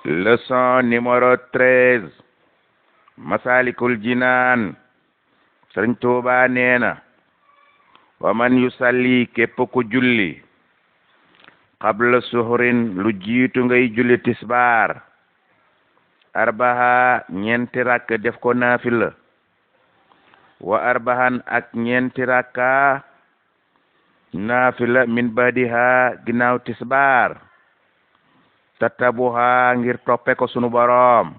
leçon numéro 13 masalikul jinaan Sëriñ Tuubaa neena wa man yusalli képp ku julli qabla suhurin lu jiitu ngay julli tisbaar arbaha ñeenti rakk def ko naafila wa arbahan ak ñeenti rakka naafila min badiha ginnaaw tisbaar tatabuha ngir toppe ko sunu boroom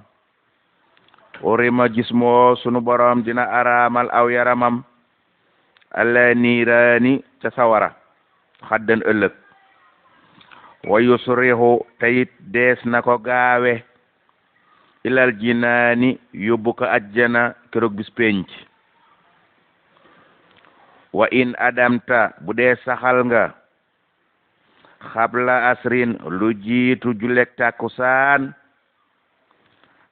urima jismoo sunu boroom dina araamal aw yaramam alla niiraani ca sawara xaddan ëllëg wa yusrihu tayit dees na ko gaawe ilal jinaani yóbbu ko ajjana keroog bis penc wa in adamta bu dee saxal nga xabla asrin lu jiitu julek takkusaan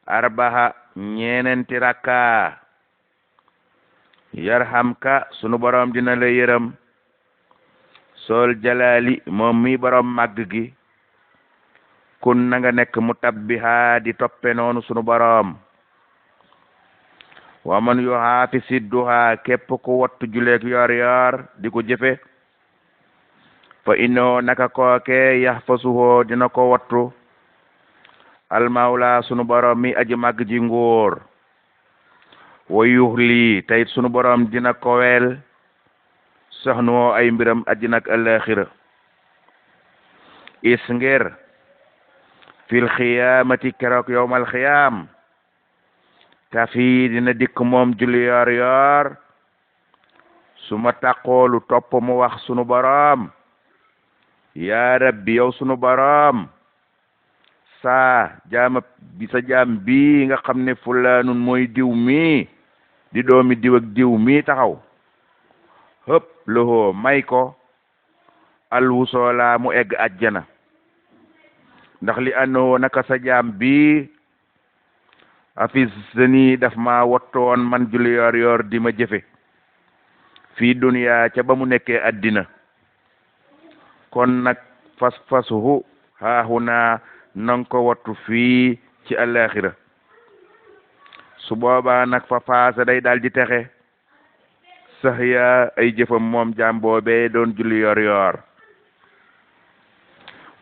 arbaha ñeenenti rakka yarhamka sunu borom dina la yërëm sol jalali moom mi borom màgg gi kun na nga nekk mutabbiha di toppe noonu sunu borom wa man yuhaafisi duha képp ku wattu julek yor yor di ko jëfe fa inno naka kooke yahfasuhu dina ko wattu almawla sunu borom mi aji màgg ji nguur wa yuhli tayit sunu borom dina kowel soxnu ay mbiram aji nak alaxira is ngir fil xiyaamati keroog yowmal xiyaam tafi dina dikk moom julli yor yor suma taqoolu topp mu wax sunu borom yaa rabbi yow sunu borom saa jaama bi sa jaam bi nga xam ne fulaanun mooy diw mi di doomi diw ak diw mi taxaw hëpp loxo may ko alwusoola mu egg ajjana ndax li annoo naka sa jaam bi afis seni daf ma wottoon man julli yor yor di ma jëfe fii duniya ca ba mu nekkee addina kon nag fasuhu haahuna nang ko wattu fii ci alaxira su boobaa nag fa faasa day daal di texe sax ya ay jëfam moom jaam boobee doon julli yor yor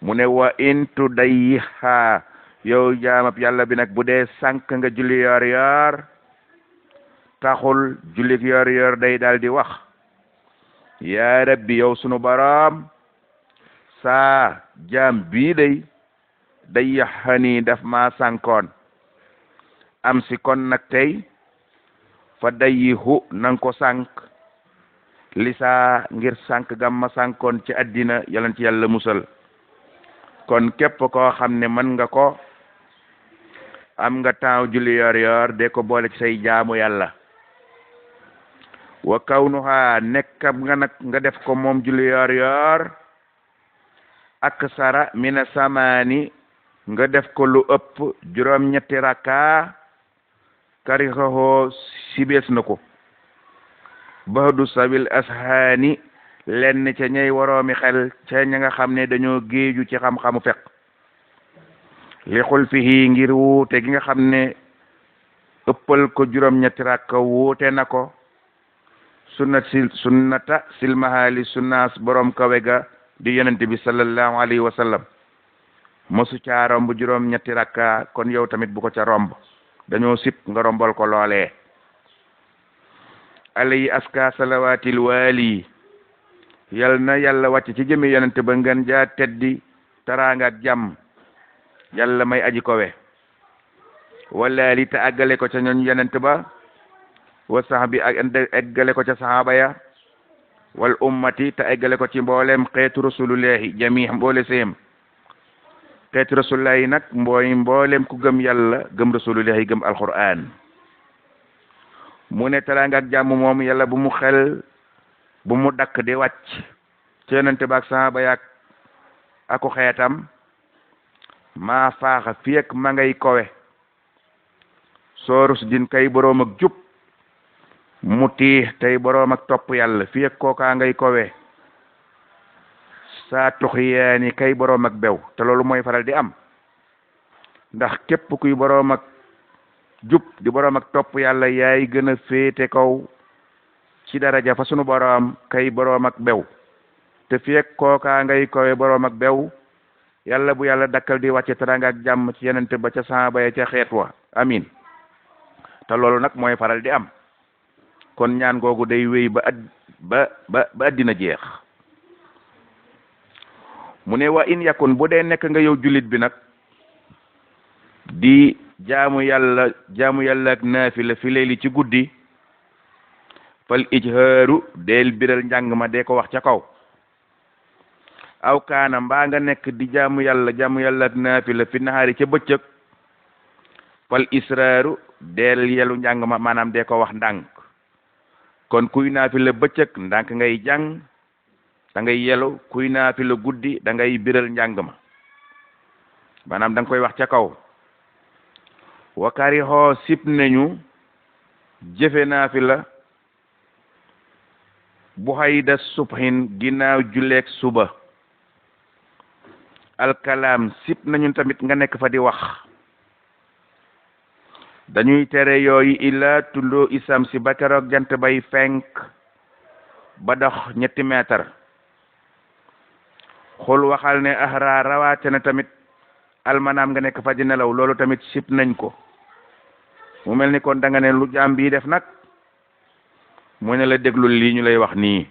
mu ne wa intu day ha yow jaamab yàlla bi nag bu dee sànk nga julli yor yor taxul julli yor yor day daal di wax yaa rabbi yow sunu boroom saa jaam bii day yaxani daf ma sànkoon am si kon nag tey fa dayihu nang ko sànk lisaa ngir sànk gam ma sànkoon ci addina yalan ci yàlla musal kon képp koo xam ne mën nga ko am nga temps julli yor yor de ko boole ci say jaamu yàlla wa kawnuha nekkam nga nag nga def ko moom julli yor yor aksara mina samaani nga def ko lu ëpp juróom ñetti rakka karixaxoo sibees na ko bahdu sabil ashaani lenn ca ñay waroomi xel ca ña nga xam ne dañoo géeju ci xam-xamu fekk li xul fihi ngir wuute gi nga xam ne ëppal ko juróom ñetti rakka wuute na ko sunnata silmahali sunnaas borom kawe ga di yonent bi sallallahu alayhi wa sallam mosu caa romb juróom ñetti rakka kon yow tamit bu ko ca romb dañoo sip nga rombal ko loolee alayhi aska salawatil waali yal na yàlla wàcc ci jëmi yonent ba ngeen jaa teddi taraanga ak jàmm yàlla may aji kowe wala li te àggale ko ca ñooñ yonent ba wa sahbi ak eggale ko ca sahaba ya wal ummati te eggale ko ci mboolem xeetu rasulullahi jami mboole seem xeetu rasulullahi nag mboolem ku gëm yàlla gëm rasulullahi gëm alquran mu ne teraanga ak jàmm moom yàlla bu mu dakk di wàcc ci yonente ba ak sahaba ya aku xeetam maa faaxa fi ak ma ngay kowe soorus din kay boroom ak jub mu tii tey boroom ak topp yàlla fi ak kookaa ngay kowe saa tuxiyaani kay boroom ak bew te loolu mooy faral di am ndax képp kuy boroom ak jub di boroom ak topp yàlla yaay gën a féete kaw ci daraja fa sunu boroom kay boroom ak bew te fekk kookaa ngay kowe boroom ak bew yàlla bu yàlla dakkal di wàcce teranga ak jàmm ci yenente ba ca saaba ya ca xeet wa amin te loolu nag mooy faral di am kon ñaan googu day wéy ba addina jeex mu ne wa in yakun bu dee nekk nga yow jullit bi nag di jaamu yàlla ak naafila fi layli ci guddi fal ijhaaru del biral njàng ma dee ko wax ca kaw aw kaana mbaa nga nekk di jaamu yàlla ak naafila fi nahaari ca bëccëg fal israaru del yelu njàng ma maanaam dee ko wax ndànk kon kuy naafila bëccëg ndànk ngay jàng da ngay yelu kuy naafila guddi da ngay biral njàng ma maanaam da nga koy wax ca kaw wakari xoo sip nañu jëfe naafila bu xayda subhin ginnaaw juleeg suba alkalaam sip nañu tamit nga nekk fa di wax dañuy tere yooyu illa tulloo isam si ba keroog jant bay fenk ba dox 3 meetar xul waxal ne ahra rawaate na tamit almanaam nga nekk fa di nelaw loolu tamit sip nañ ko mu mel ni kon da nga ne lu jaam bii def nag mu ne la déglul lii ñu lay wax nii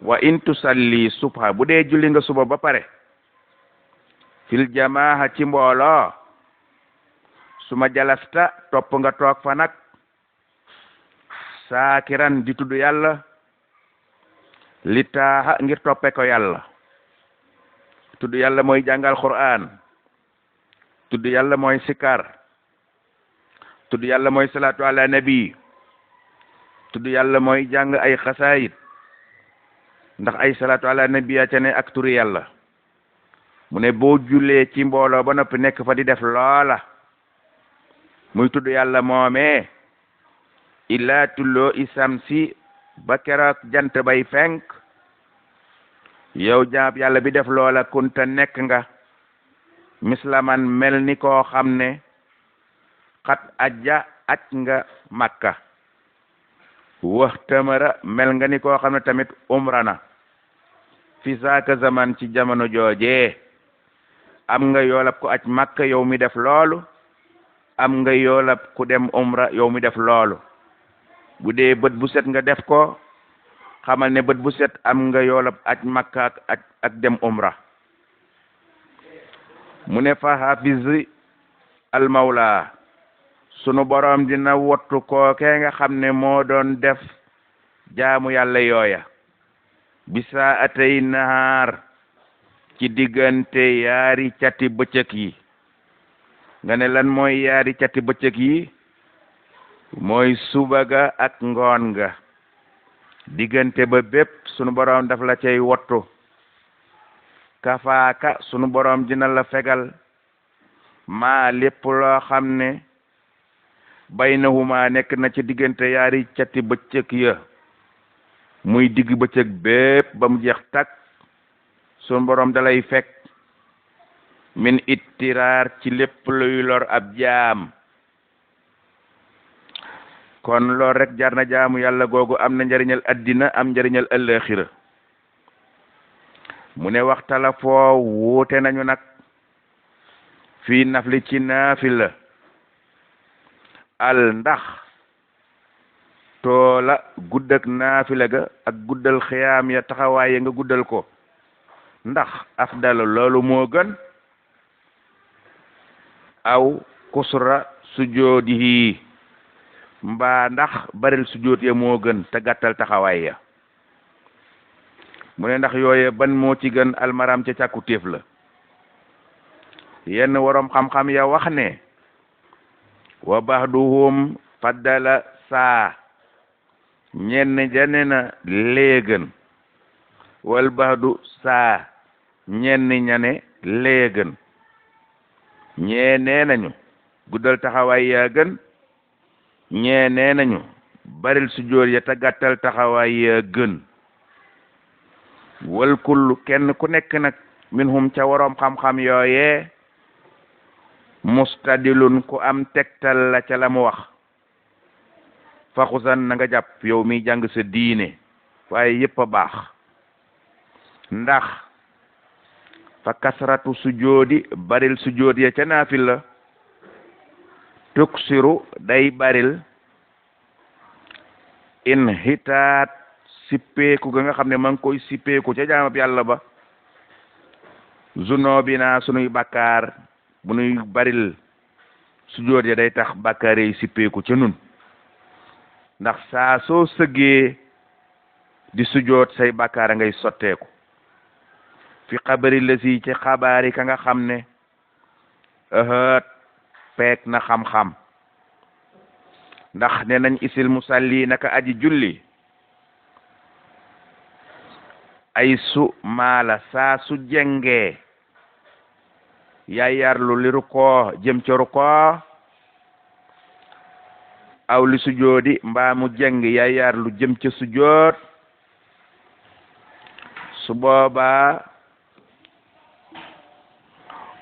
wa in tusalli subha bu dee julli nga suba ba pare fil jamaaha ci mbooloo suma jalasta topp nga toog fa nag saakiran di tudd yàlla li taaxa ngir toppe ko yàlla tudd yàlla mooy jàngal Qur'an tudd yàlla mooy sikar tudd yàlla mooy salaatu ala nabi tudd yàlla mooy jàng ay xasaayit ndax ay salaatu ala nabi ya ca ne ak turi yàlla mu ne boo jullee ci mbooloo ba noppi nekk fa di def loola muy tudd yàlla moomee illaa tulloo isam si ba keroog jant bay fenk yow jaab yàlla bi def loola kunta nekk nga mislaman mel ni koo xam ne xat ajja aj nga makka wax tamara mel nga ni koo xam ne tamit umra na fi saaka zaman ci jamono joojee am nga yoolab ko aj makka yow mi def loolu am nga yoolab ku dem umra yow mi def loolu bu dee bët bu set nga def ko xamal ne bët bu set am nga yoolab aj makka ak dem umra mu ne fa hafiz al mawla sunu borom dina wottu kookee nga xam ne moo doon def jaamu yàlla yooya bisa atay nahaar ci diggante yaari cati bëccëg yi nga ne lan mooy yaari cati bëccëg yi mooy suba ga ak ngoon ga diggante ba bépp sunu borom daf la cay wottu kafaaka sunu borom dina la fegal maa lépp loo xam ne baynahuma nekk na ci diggante yaari cati bëccëg ya muy digg bëccëg bépp ba mu jeex tak sunu borom dalay fekk min ittiraar ci lépp luy lor ab jaam kon lool rek jar na jaamu yàlla googu am na njariñal addina am njariñal ëllëxira mu ne waxtala foo wuute nañu nag fii nafli ci naafila al ndax toola guddak naafila ga ak guddal xiyaam ya taxawaaye nga guddal ko ndax afdal loolu moo gën aw kusra sujoodihi mbaa ndax baril sujoot ya moo gën te gàttal taxawaay ya mu ne ndax yooye ban moo ci gën almaram ca càkku téef la yenn waroom xam-xam ya wax ne wa baxduhum faddala saa ñenn jane na léegën wal baxdu saa ñenn ñane léegën ñee nee nañu guddal taxawaay yaa gën ñee nee nañu baril sujjóot ya te gàttal taxawaay yaa gën wal kullu kenn ku nekk nag minhum ca waroom xam-xam yooyee mustadilun ku am tegtal la ca la mu wax faxusan na nga jàpp yow mi jàng sa diine waaye yépp a baax ndax fa kasratu sujoodi baril sujood ya ca naafil la tuksiru day baril in hitaat sippeeku ga nga xam ne ma ngi koy sippeeku ca jaamab yàlla ba zunubina sunuy bakkaar bu nuy baril sujood ya day tax bakkaar yi sippeeku ca nun ndax saa soo sëggee di sujood say bakkaar a ngay sotteeku fi xabari la si ci xabaari ka nga xam ne ëhët peek na xam-xam ndax ne nañ isil musalli naka aji julli ay su maala saa su jengee yaayarlu li rukoo jëm ca rukoo aw li sujoodi mbaa mu jeng yaayarlu jëm ca sujood su boobaa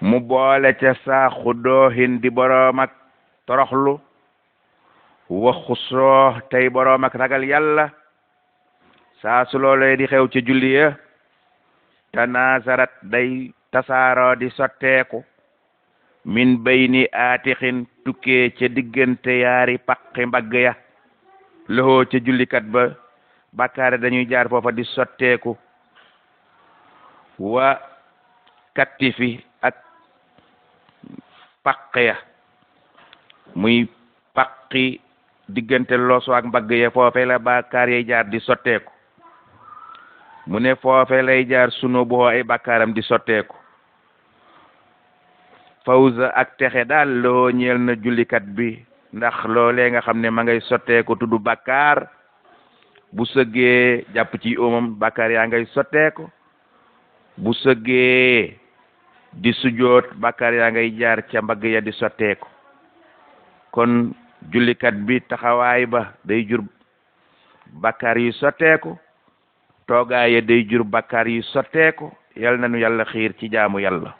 mu boole ca saaxu doohin di boroom ak toroxlu waxusoo tey boroom ak ragal yàlla saa su loolee di xew ca julli ya tanaasarat day tasaaroo di sotteeku min bayni aatixin tukkee ca diggante yaari paqi mbagg ya loxoo ca jullikat ba bakkaare dañuy jaar foofa di sotteeku wa kattifi ak paq ya muy paqi diggante loosu ak mbagg ya foofe la bakkaar yay jaar di sotteeku mu ne foofe lay jaar sunu boo ay bakkaaram di sotteeku fawza ak texe daal loo ñeel na jullikat bi ndax loolee nga xam ne ma ngay sotteeku tuddu bakkaar bu sëggee jàpp ci omam bakkaar yaa ngay sotteeku bu sëggee di sujoot bakkaar yaa ngay jaar ca mbagg ya di sotteeku kon jullikat bi taxawaay ba day jur bakkaar yu sotteeku toogaay ya day jur bakkaar yu sotteeku yal na nu yàlla xiir ci jaamu yàlla